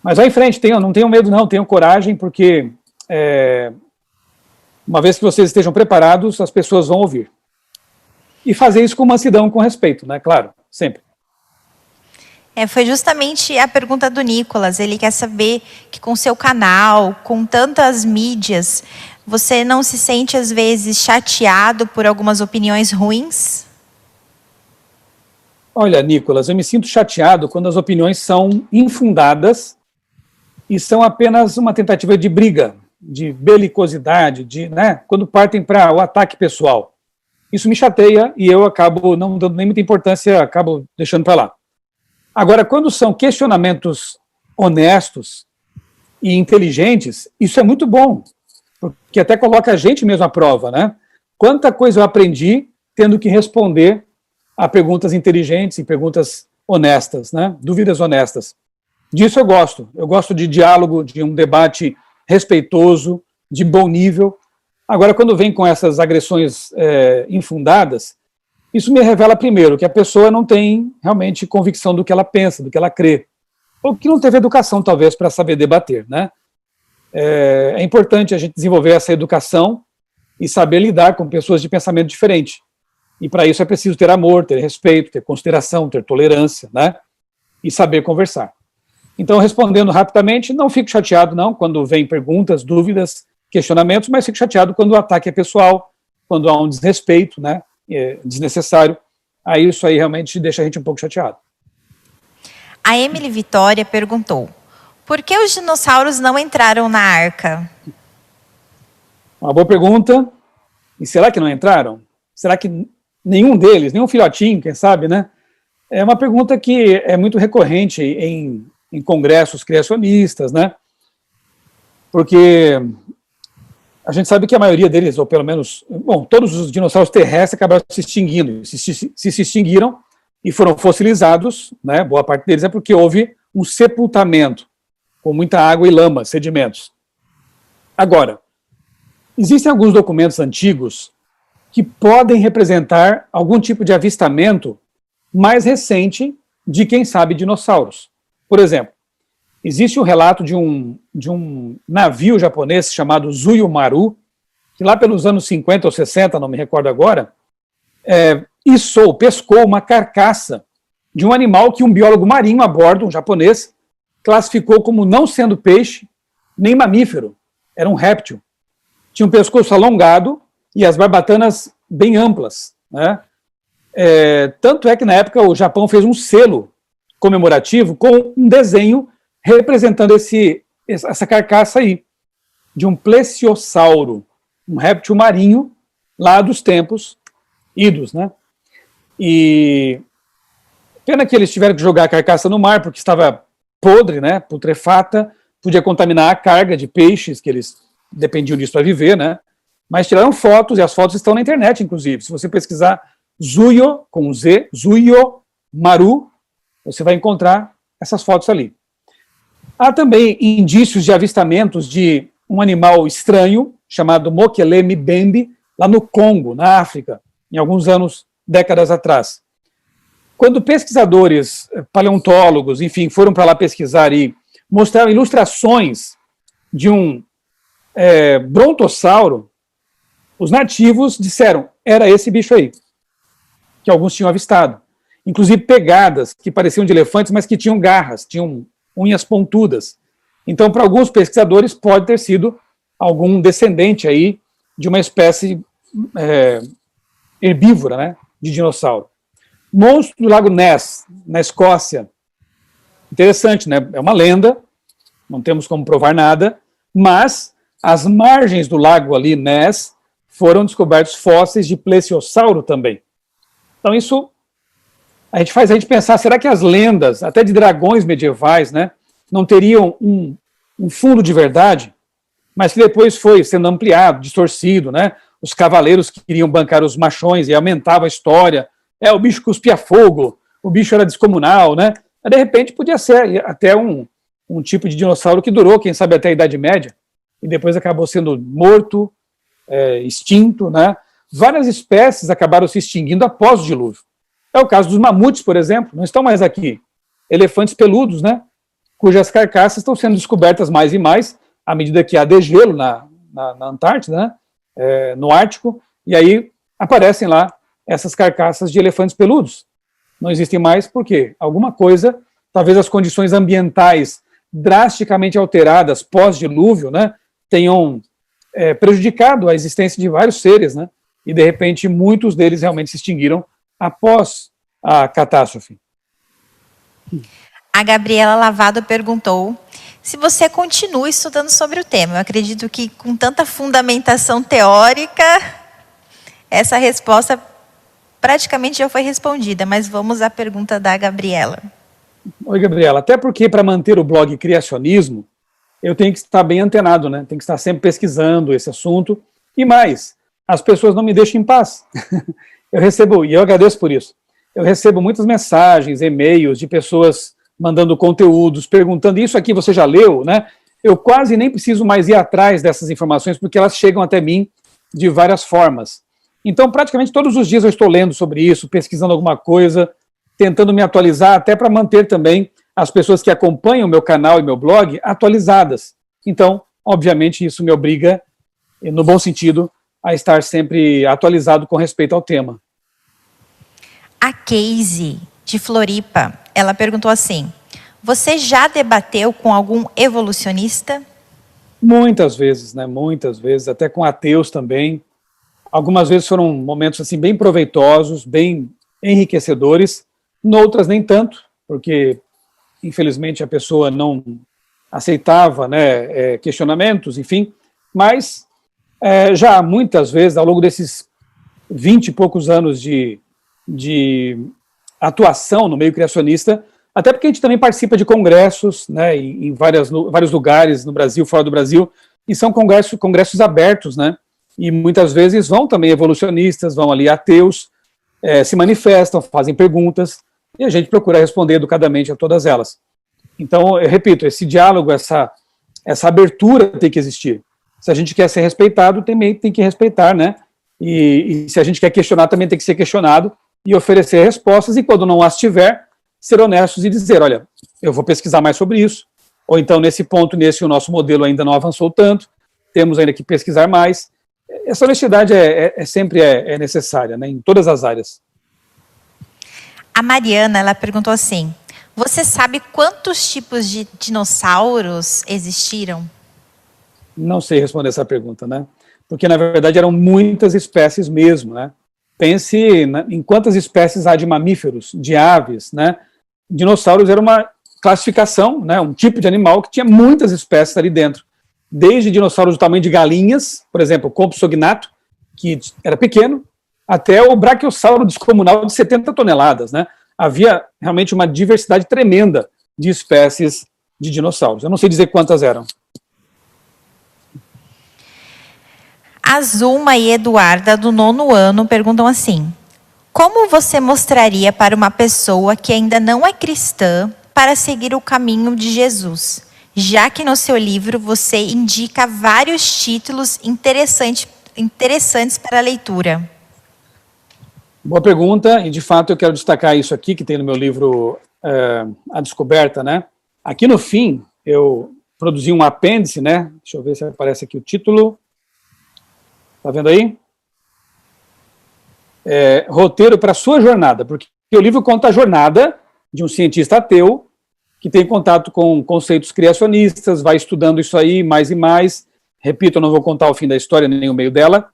Mas vai em frente, não tenham medo não, tenham coragem, porque uma vez que vocês estejam preparados, as pessoas vão ouvir. E fazer isso com mansidão, com respeito, né? Claro, sempre. Foi justamente a pergunta do Nicolas. Ele quer saber que com seu canal, com tantas mídias, você não se sente às vezes chateado por algumas opiniões ruins? Olha, Nicolas, eu me sinto chateado quando as opiniões são infundadas e são apenas uma tentativa de briga, de belicosidade, quando partem para o ataque pessoal. Isso me chateia e eu acabo não dando nem muita importância, acabo deixando para lá. Agora, quando são questionamentos honestos e inteligentes, isso é muito bom, porque até coloca a gente mesmo à prova, né? Quanta coisa eu aprendi tendo que responder a perguntas inteligentes e perguntas honestas, né? Dúvidas honestas. Disso eu gosto de diálogo, de um debate respeitoso, de bom nível. Agora, quando vem com essas agressões infundadas, isso me revela, primeiro, que a pessoa não tem realmente convicção do que ela pensa, do que ela crê, ou que não teve educação, talvez, para saber debater, né? É importante a gente desenvolver essa educação e saber lidar com pessoas de pensamento diferente. E para isso é preciso ter amor, ter respeito, ter consideração, ter tolerância, né? E saber conversar. Então, respondendo rapidamente, não fico chateado, não, quando vem perguntas, dúvidas, questionamentos, mas fico chateado quando o ataque é pessoal, quando há um desrespeito, né? Desnecessário. Aí isso aí realmente deixa a gente um pouco chateado. A Emily Vitória perguntou: por que os dinossauros não entraram na arca? Uma boa pergunta. E será que não entraram? Será que nenhum deles, nenhum filhotinho, quem sabe, né? É uma pergunta que é muito recorrente em congressos criacionistas, né? Porque a gente sabe que a maioria deles, ou pelo menos, todos os dinossauros terrestres acabaram se extinguindo. Se extinguiram e foram fossilizados, né? Boa parte deles é porque houve um sepultamento com muita água e lama, sedimentos. Agora, existem alguns documentos antigos que podem representar algum tipo de avistamento mais recente de, quem sabe, dinossauros. Por exemplo, existe um relato de um navio japonês chamado Zuiyo-maru, que lá pelos anos 50 ou 60, não me recordo agora, pescou uma carcaça de um animal que um biólogo marinho a bordo, um japonês, classificou como não sendo peixe nem mamífero, era um réptil. Tinha um pescoço alongado e as barbatanas bem amplas, né? Tanto é que na época o Japão fez um selo comemorativo com um desenho representando essa carcaça aí, de um plesiosauro, um réptil marinho lá dos tempos idos, né? E pena que eles tiveram que jogar a carcaça no mar, porque estava podre, né, putrefata, podia contaminar a carga de peixes, que eles dependiam disso para viver, né? Mas tiraram fotos, e as fotos estão na internet, inclusive. Se você pesquisar Zuiyo, com Z, Zuiyo-maru, você vai encontrar essas fotos ali. Há também indícios de avistamentos de um animal estranho, chamado Mokele-mbembe, lá no Congo, na África, em alguns anos, décadas atrás. Quando pesquisadores, paleontólogos, enfim, foram para lá pesquisar e mostraram ilustrações de um brontossauro, os nativos disseram, era esse bicho aí, que alguns tinham avistado. Inclusive pegadas que pareciam de elefantes, mas que tinham garras, tinham unhas pontudas. Então, para alguns pesquisadores, pode ter sido algum descendente aí de uma espécie herbívora, né, de dinossauro. Monstro do Lago Ness, na Escócia. Interessante, né? É uma lenda, não temos como provar nada, mas as margens do lago ali, Ness, foram descobertos fósseis de plesiosauro também. Então isso faz a gente pensar, será que as lendas, até de dragões medievais, né, não teriam um fundo de verdade, mas que depois foi sendo ampliado, distorcido, né? Os cavaleiros que queriam bancar os machões e aumentava a história, o bicho cuspia fogo, o bicho era descomunal, né? Mas, de repente, podia ser até um tipo de dinossauro que durou, quem sabe, até a Idade Média, e depois acabou sendo morto, extinto, né? Várias espécies acabaram se extinguindo após o dilúvio. É o caso dos mamutes, por exemplo, não estão mais aqui. Elefantes peludos, né, cujas carcaças estão sendo descobertas mais e mais, à medida que há degelo na Antártida, né, no Ártico, e aí aparecem lá essas carcaças de elefantes peludos. Não existem mais porque alguma coisa, talvez as condições ambientais drasticamente alteradas pós-dilúvio, né, tenham prejudicado a existência de vários seres, né, e de repente muitos deles realmente se extinguiram após a catástrofe. A Gabriela Lavado perguntou se você continua estudando sobre o tema. Eu acredito que com tanta fundamentação teórica, essa resposta praticamente já foi respondida, mas vamos à pergunta da Gabriela. Oi, Gabriela, até porque para manter o blog Criacionismo, eu tenho que estar bem antenado, né? Tenho que estar sempre pesquisando esse assunto, e mais, as pessoas não me deixam em paz. Eu recebo, e eu agradeço por isso, eu recebo muitas mensagens, e-mails de pessoas mandando conteúdos, perguntando, isso aqui você já leu, né? Eu quase nem preciso mais ir atrás dessas informações, porque elas chegam até mim de várias formas. Então, praticamente todos os dias eu estou lendo sobre isso, pesquisando alguma coisa, tentando me atualizar, até para manter também as pessoas que acompanham o meu canal e meu blog atualizadas. Então, obviamente, isso me obriga, no bom sentido, a estar sempre atualizado com respeito ao tema. A Casey, de Floripa, ela perguntou assim: você já debateu com algum evolucionista? Muitas vezes, né? Muitas vezes, até com ateus também. Algumas vezes foram momentos assim bem proveitosos, bem enriquecedores, noutras nem tanto, porque infelizmente a pessoa não aceitava, né, questionamentos, enfim, mas já muitas vezes, ao longo desses 20 e poucos anos de atuação no meio criacionista, até porque a gente também participa de congressos, né, em vários lugares no Brasil, fora do Brasil, e são congressos abertos, né, e muitas vezes vão também evolucionistas, vão ali ateus, se manifestam, fazem perguntas, e a gente procura responder educadamente a todas elas. Então, eu repito, esse diálogo, essa abertura tem que existir. Se a gente quer ser respeitado, também tem que respeitar, né? E se a gente quer questionar, também tem que ser questionado e oferecer respostas, e quando não as tiver, ser honestos e dizer, olha, eu vou pesquisar mais sobre isso, ou então nesse ponto, o nosso modelo ainda não avançou tanto, temos ainda que pesquisar mais. Essa honestidade sempre necessária, né, em todas as áreas. A Mariana, ela perguntou assim: você sabe quantos tipos de dinossauros existiram? Não sei responder essa pergunta, né? Porque, na verdade, eram muitas espécies mesmo, né? Pense em quantas espécies há de mamíferos, de aves, né? Dinossauros era uma classificação, né? Um tipo de animal que tinha muitas espécies ali dentro. Desde dinossauros do tamanho de galinhas, por exemplo, o Compsognato, que era pequeno, até o Brachiosauro descomunal de 70 toneladas, né? Havia realmente uma diversidade tremenda de espécies de dinossauros. Eu não sei dizer quantas eram. A Zulma e Eduarda, do 9º ano, perguntam assim: como você mostraria para uma pessoa que ainda não é cristã para seguir o caminho de Jesus? Já que no seu livro você indica vários títulos interessantes para a leitura. Boa pergunta, e de fato eu quero destacar isso aqui, que tem no meu livro A Descoberta, né? Aqui no fim, eu produzi um apêndice, né? Deixa eu ver se aparece aqui o título. Tá vendo aí? Roteiro para a sua jornada, porque o livro conta a jornada de um cientista ateu que tem contato com conceitos criacionistas, vai estudando isso aí mais e mais. Repito, eu não vou contar o fim da história, nem o meio dela,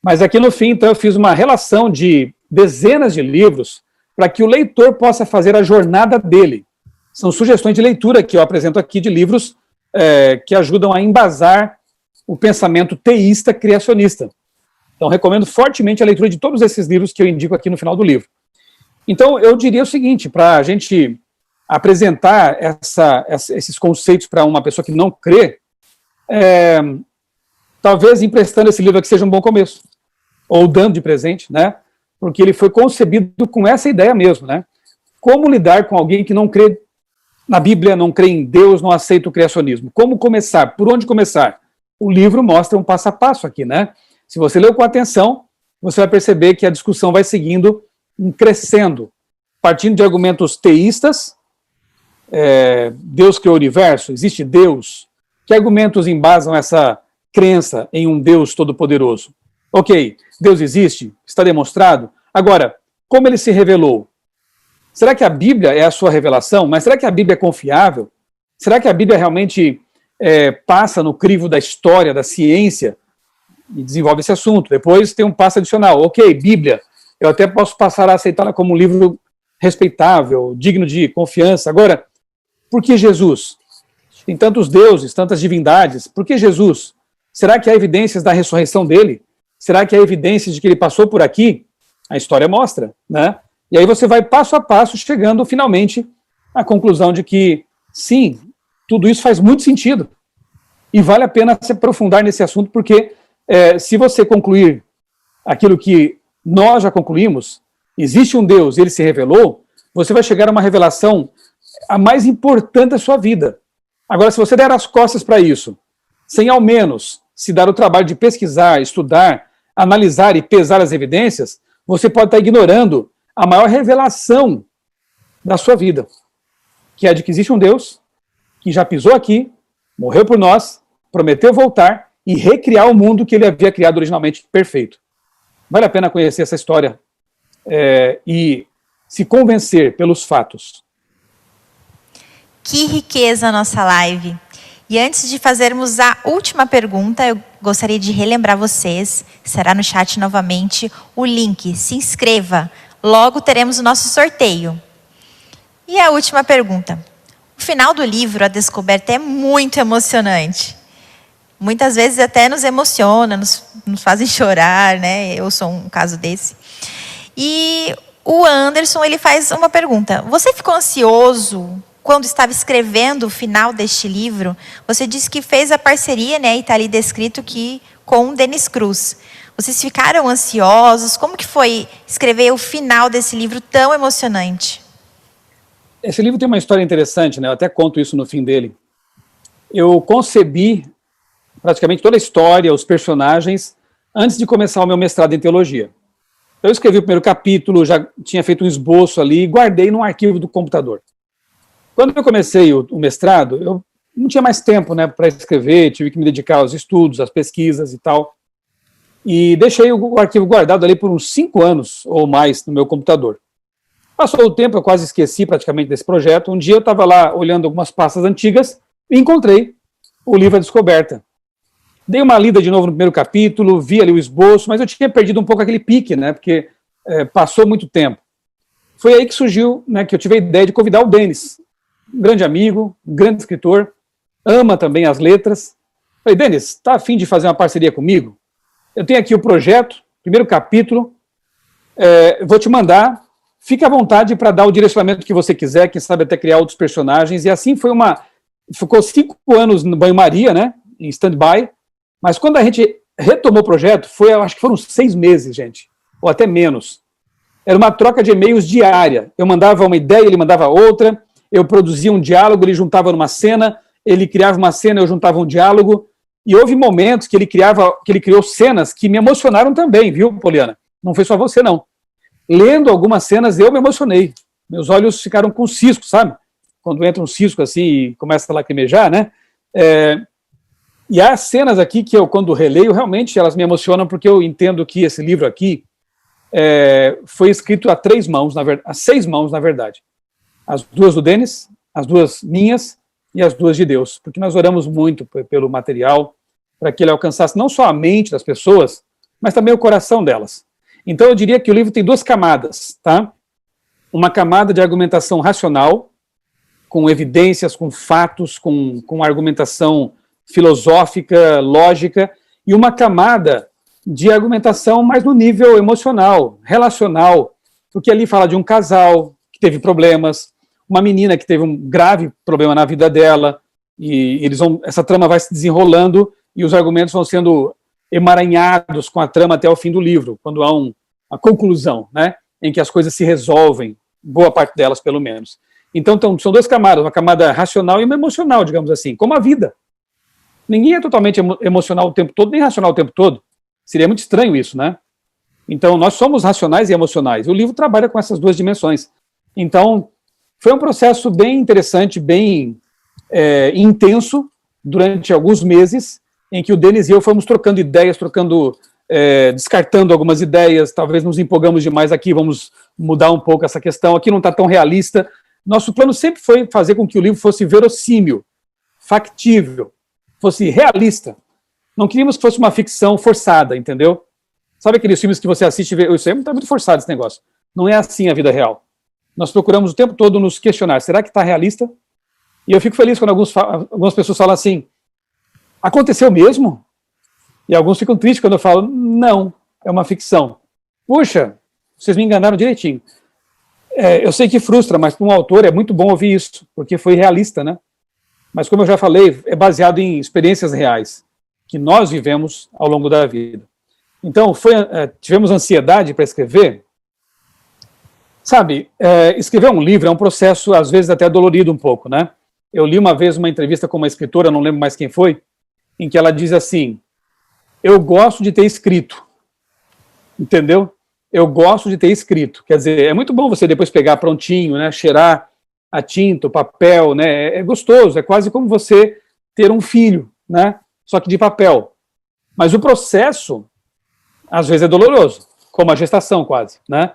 mas aqui no fim, então, eu fiz uma relação de dezenas de livros para que o leitor possa fazer a jornada dele. São sugestões de leitura que eu apresento aqui de livros que ajudam a embasar o pensamento teísta criacionista. Então, recomendo fortemente a leitura de todos esses livros que eu indico aqui no final do livro. Então, eu diria o seguinte, para a gente apresentar esses conceitos para uma pessoa que não crê, talvez emprestando esse livro aqui seja um bom começo, ou dando de presente, né? Porque ele foi concebido com essa ideia mesmo, né? Como lidar com alguém que não crê na Bíblia, não crê em Deus, não aceita o criacionismo? Como começar? Por onde começar? O livro mostra um passo a passo aqui, né? Se você leu com atenção, você vai perceber que a discussão vai seguindo, crescendo. partindo de argumentos teístas, Deus criou o universo, existe Deus. Que argumentos embasam essa crença em um Deus todo-poderoso? Ok, Deus existe, está demonstrado. Agora, como ele se revelou? Será que a Bíblia é a sua revelação? Mas será que a Bíblia é confiável? Será que a Bíblia realmente passa no crivo da história, da ciência? E desenvolve esse assunto. Depois tem um passo adicional. Ok, Bíblia, eu até posso passar a aceitá-la como um livro respeitável, digno de confiança. Agora, por que Jesus? Tem tantos deuses, tantas divindades. Por que Jesus? Será que há evidências da ressurreição dele? Será que há evidências de que ele passou por aqui? A história mostra, né? E aí você vai passo a passo, chegando finalmente à conclusão de que, sim, tudo isso faz muito sentido. E vale a pena se aprofundar nesse assunto, porque se você concluir aquilo que nós já concluímos, existe um Deus e ele se revelou, você vai chegar a uma revelação a mais importante da sua vida. Agora, se você der as costas para isso, sem ao menos se dar o trabalho de pesquisar, estudar, analisar e pesar as evidências, você pode estar ignorando a maior revelação da sua vida, que é a de que existe um Deus que já pisou aqui, morreu por nós, prometeu voltar e recriar o mundo que ele havia criado originalmente perfeito. Vale a pena conhecer essa história e se convencer pelos fatos. Que riqueza a nossa live! E antes de fazermos a última pergunta, eu gostaria de relembrar vocês, será no chat novamente, o link, se inscreva, logo teremos o nosso sorteio. E a última pergunta. O final do livro, A Descoberta, é muito emocionante. Muitas vezes até nos emociona, nos fazem chorar, né? Eu sou um caso desse. E o Anderson, ele faz uma pergunta. Você ficou ansioso quando estava escrevendo o final deste livro? Você disse que fez a parceria, né? E está ali descrito que com o Denis Cruz. Vocês ficaram ansiosos? Como que foi escrever o final desse livro tão emocionante? Esse livro tem uma história interessante, né? Eu até conto isso no fim dele. Eu concebi praticamente toda a história, os personagens, antes de começar o meu mestrado em teologia. Eu escrevi o primeiro capítulo, já tinha feito um esboço ali e guardei num arquivo do computador. Quando eu comecei o mestrado, eu não tinha mais tempo, né, para escrever, tive que me dedicar aos estudos, às pesquisas e tal. E deixei o arquivo guardado ali por uns 5 anos ou mais no meu computador. Passou o tempo, eu quase esqueci praticamente desse projeto. Um dia eu estava lá olhando algumas pastas antigas e encontrei o livro A Descoberta. Dei uma lida de novo no primeiro capítulo, vi ali o esboço, mas eu tinha perdido um pouco aquele pique, né, porque passou muito tempo. Foi aí que surgiu, né, que eu tive a ideia de convidar o Denis, um grande amigo, um grande escritor, ama também as letras. Falei, Denis, está a fim de fazer uma parceria comigo? Eu tenho aqui o projeto, primeiro capítulo, vou te mandar, fique à vontade para dar o direcionamento que você quiser, quem sabe até criar outros personagens, e assim ficou 5 anos no banho-maria, né, em stand-by, mas quando a gente retomou o projeto, acho que foram 6 meses, gente, ou até menos. Era uma troca de e-mails diária. Eu mandava uma ideia, ele mandava outra, eu produzia um diálogo, ele juntava numa cena, ele criava uma cena, eu juntava um diálogo, e houve momentos que ele criou cenas que me emocionaram também, viu, Poliana? Não foi só você, não. Lendo algumas cenas, eu me emocionei. Meus olhos ficaram com cisco, sabe? Quando entra um cisco assim e começa a lacrimejar, né? E há cenas aqui que eu, quando releio, realmente elas me emocionam, porque eu entendo que esse livro aqui foi escrito a 6 mãos, na verdade. As 2 do Denis, as 2 minhas e as 2 de Deus, porque nós oramos muito pelo material, para que ele alcançasse não só a mente das pessoas, mas também o coração delas. Então eu diria que o livro tem 2 camadas, tá? Uma camada de argumentação racional, com evidências, com fatos, com argumentação filosófica, lógica, e uma camada de argumentação mais no nível emocional, relacional, porque ali fala de um casal que teve problemas, uma menina que teve um grave problema na vida dela, e essa trama vai se desenrolando e os argumentos vão sendo emaranhados com a trama até o fim do livro, quando há uma conclusão, né, em que as coisas se resolvem, boa parte delas pelo menos. Então são 2 camadas, uma camada racional e uma emocional, digamos assim, como a vida. Ninguém é totalmente emocional o tempo todo, nem racional o tempo todo. Seria muito estranho isso, né? Então, nós somos racionais e emocionais. O livro trabalha com essas 2 dimensões. Então, foi um processo bem interessante, bem intenso, durante alguns meses, em que o Denis e eu fomos trocando ideias, descartando algumas ideias, talvez nos empolgamos demais aqui, vamos mudar um pouco essa questão, aqui não está tão realista. Nosso plano sempre foi fazer com que o livro fosse verossímil, factível, fosse realista. Não queríamos que fosse uma ficção forçada, entendeu? Sabe aqueles filmes que você assiste e vê, isso aí está muito forçado esse negócio. Não é assim a vida real. Nós procuramos o tempo todo nos questionar, será que está realista? E eu fico feliz quando algumas pessoas falam assim, aconteceu mesmo? E alguns ficam tristes quando eu falo, não, é uma ficção. Puxa, vocês me enganaram direitinho. Eu sei que frustra, mas para um autor é muito bom ouvir isso, porque foi realista, né? Mas como eu já falei, é baseado em experiências reais, que nós vivemos ao longo da vida. Então, tivemos ansiedade para escrever. Sabe, escrever um livro é um processo, às vezes, até dolorido um pouco, né? Eu li uma vez uma entrevista com uma escritora, não lembro mais quem foi, em que ela diz assim, eu gosto de ter escrito, entendeu? Eu gosto de ter escrito, quer dizer, é muito bom você depois pegar prontinho, né, cheirar a tinta, o papel, né, é gostoso, é quase como você ter um filho, né, só que de papel. Mas o processo, às vezes é doloroso, como a gestação quase, né?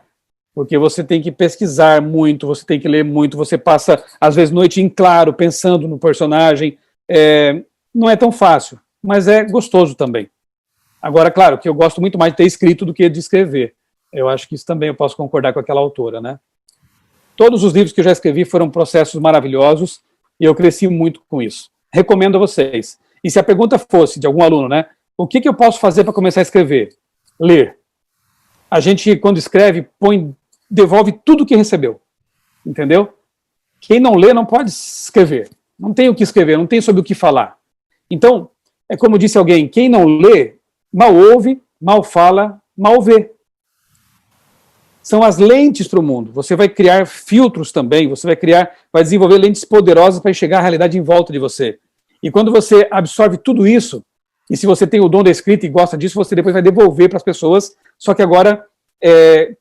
Porque você tem que pesquisar muito, você tem que ler muito, você passa, às vezes, noite em claro, pensando no personagem. Não é tão fácil, mas é gostoso também. Agora, claro, que eu gosto muito mais de ter escrito do que de escrever. Eu acho que isso também eu posso concordar com aquela autora, né? Todos os livros que eu já escrevi foram processos maravilhosos e eu cresci muito com isso. Recomendo a vocês. E se a pergunta fosse de algum aluno, né? O que eu posso fazer para começar a escrever? Ler. A gente, quando escreve, devolve tudo que recebeu, entendeu? Quem não lê não pode escrever, não tem o que escrever, não tem sobre o que falar. Então, é como disse alguém, quem não lê, mal ouve, mal fala, mal vê. São as lentes para o mundo, você vai criar filtros também, você vai desenvolver lentes poderosas para enxergar a realidade em volta de você. E quando você absorve tudo isso, e se você tem o dom da escrita e gosta disso, você depois vai devolver para as pessoas, só que agora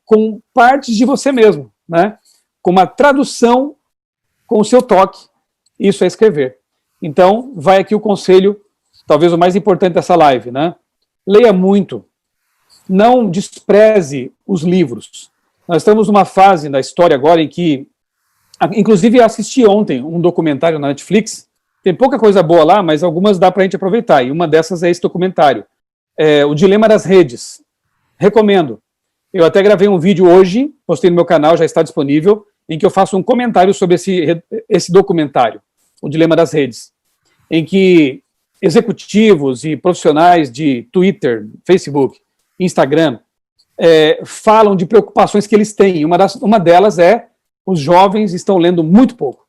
com partes de você mesmo, né? Com uma tradução com o seu toque, isso é escrever. Então, vai aqui o conselho, talvez o mais importante dessa live, né? Leia muito, não despreze os livros. Nós estamos numa fase da história agora em que, inclusive assisti ontem um documentário na Netflix, tem pouca coisa boa lá, mas algumas dá para a gente aproveitar, e uma dessas é esse documentário, O Dilema das Redes. Recomendo. Eu até gravei um vídeo hoje, postei no meu canal, já está disponível, em que eu faço um comentário sobre esse documentário, O Dilema das Redes, em que executivos e profissionais de Twitter, Facebook, Instagram, falam de preocupações que eles têm. Uma delas é os jovens estão lendo muito pouco.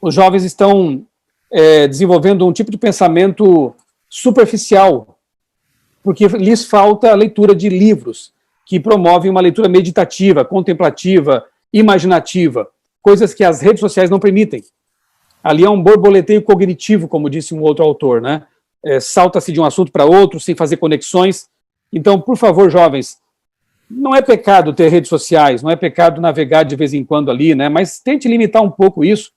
Os jovens estão desenvolvendo um tipo de pensamento superficial, porque lhes falta a leitura de livros que promovem uma leitura meditativa, contemplativa, imaginativa, coisas que as redes sociais não permitem. Ali é um borboleteio cognitivo, como disse um outro autor, né? Salta-se de um assunto para outro, sem fazer conexões. Então, por favor, jovens, não é pecado ter redes sociais, não é pecado navegar de vez em quando ali, né? Mas tente limitar um pouco isso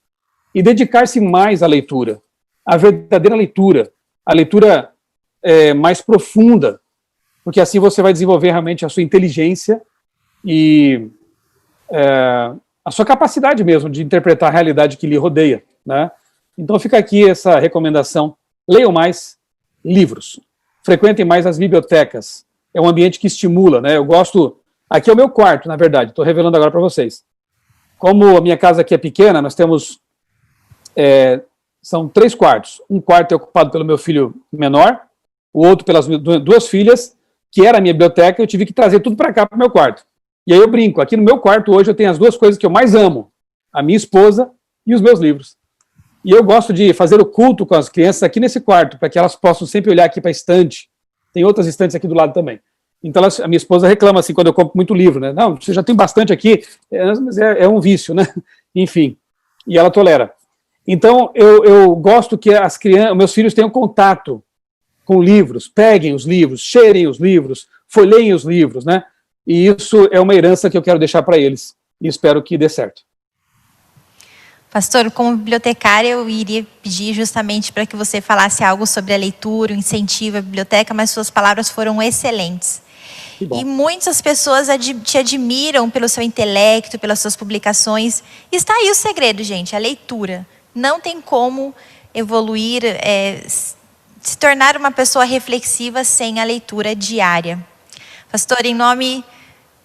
e dedicar-se mais à leitura, à verdadeira leitura, a leitura mais profunda, porque assim você vai desenvolver realmente a sua inteligência e a sua capacidade mesmo de interpretar a realidade que lhe rodeia, né? Então fica aqui essa recomendação, leiam mais livros, frequentem mais as bibliotecas, é um ambiente que estimula, né? Eu gosto, aqui é o meu quarto, na verdade, estou revelando agora para vocês. Como a minha casa aqui é pequena, nós temos, são 3 quartos, um quarto é ocupado pelo meu filho menor, o outro pelas 2 filhas, que era a minha biblioteca, eu tive que trazer tudo para cá, para o meu quarto. E aí eu brinco, aqui no meu quarto hoje eu tenho as 2 coisas que eu mais amo, a minha esposa e os meus livros. E eu gosto de fazer o culto com as crianças aqui nesse quarto, para que elas possam sempre olhar aqui para a estante. Tem outras estantes aqui do lado também. Então a minha esposa reclama assim quando eu compro muito livro, né? Não, você já tem bastante aqui, mas é um vício, né? Enfim, e ela tolera. Então eu gosto que as crianças, meus filhos tenham contato com livros, peguem os livros, cheirem os livros, folheiem os livros, né? E isso é uma herança que eu quero deixar para eles. E espero que dê certo. Pastor, como bibliotecária, eu iria pedir justamente para que você falasse algo sobre a leitura, o incentivo à biblioteca, mas suas palavras foram excelentes. E muitas pessoas te admiram pelo seu intelecto, pelas suas publicações. E está aí o segredo, gente, a leitura. Não tem como evoluir, se tornar uma pessoa reflexiva sem a leitura diária. Pastor, em nome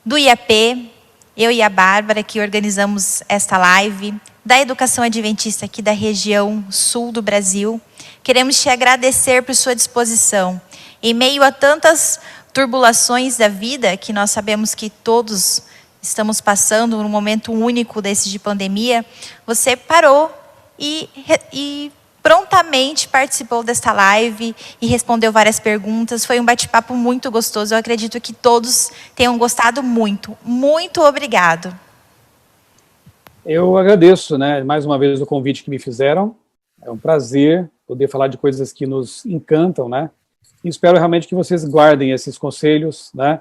do IAP, eu e a Bárbara, que organizamos esta live, da Educação Adventista aqui da região sul do Brasil, queremos te agradecer por sua disposição. Em meio a tantas turbulações da vida, que nós sabemos que todos estamos passando num momento único desse de pandemia, você parou e prontamente participou desta live e respondeu várias perguntas. Foi um bate-papo muito gostoso. Eu acredito que todos tenham gostado muito. Muito obrigado. Eu agradeço, né, mais uma vez o convite que me fizeram. É um prazer poder falar de coisas que nos encantam, né? E espero realmente que vocês guardem esses conselhos, né?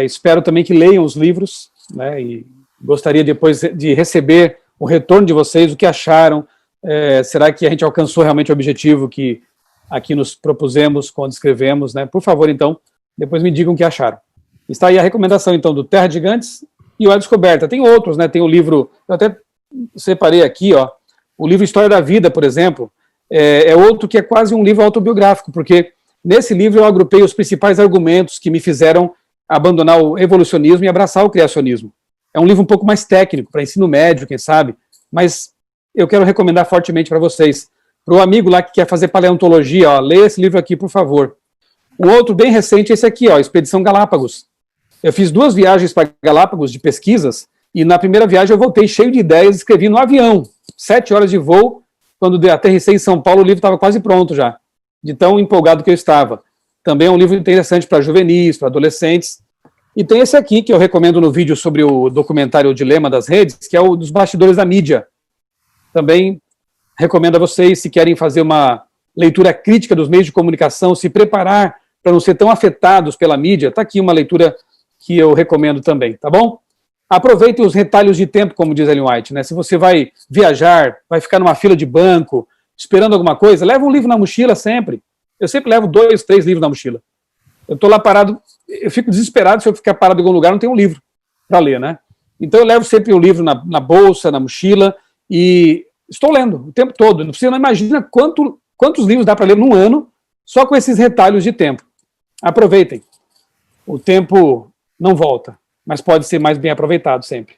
Espero também que leiam os livros, né? E gostaria depois de receber o retorno de vocês, o que acharam. Será que a gente alcançou realmente o objetivo que aqui nos propusemos quando escrevemos, né? Por favor, então, depois me digam o que acharam. Está aí a recomendação, então, do Terra de Gigantes e o A Descoberta. Tem outros, né? Tem o livro, eu até separei aqui, ó, o livro História da Vida, por exemplo, é outro que é quase um livro autobiográfico, porque nesse livro eu agrupei os principais argumentos que me fizeram abandonar o evolucionismo e abraçar o criacionismo. É um livro um pouco mais técnico, para ensino médio, quem sabe, mas eu quero recomendar fortemente para vocês. Para o amigo lá que quer fazer paleontologia, ó, leia esse livro aqui, por favor. O outro bem recente é esse aqui, ó, Expedição Galápagos. Eu fiz 2 viagens para Galápagos de pesquisas, e na primeira viagem eu voltei cheio de ideias, escrevi no avião, 7 horas de voo. Quando aterrissei em São Paulo, o livro estava quase pronto já, de tão empolgado que eu estava. Também é um livro interessante para juvenis, para adolescentes. E tem esse aqui, que eu recomendo no vídeo sobre o documentário O Dilema das Redes, que é o dos bastidores da mídia. Também recomendo a vocês, se querem fazer uma leitura crítica dos meios de comunicação, se preparar para não ser tão afetados pela mídia, está aqui uma leitura que eu recomendo também, tá bom? Aproveitem os retalhos de tempo, como diz Ellen White, né? Se você vai viajar, vai ficar numa fila de banco, esperando alguma coisa, leva um livro na mochila sempre. Eu sempre levo 2, 3 livros na mochila. Eu estou lá parado, eu fico desesperado se eu ficar parado em algum lugar, não tem um livro para ler, né? Então eu levo sempre um livro na bolsa, na mochila, e estou lendo o tempo todo. Você não imagina quantos livros dá para ler num ano, só com esses retalhos de tempo. Aproveitem. O tempo não volta, mas pode ser mais bem aproveitado sempre.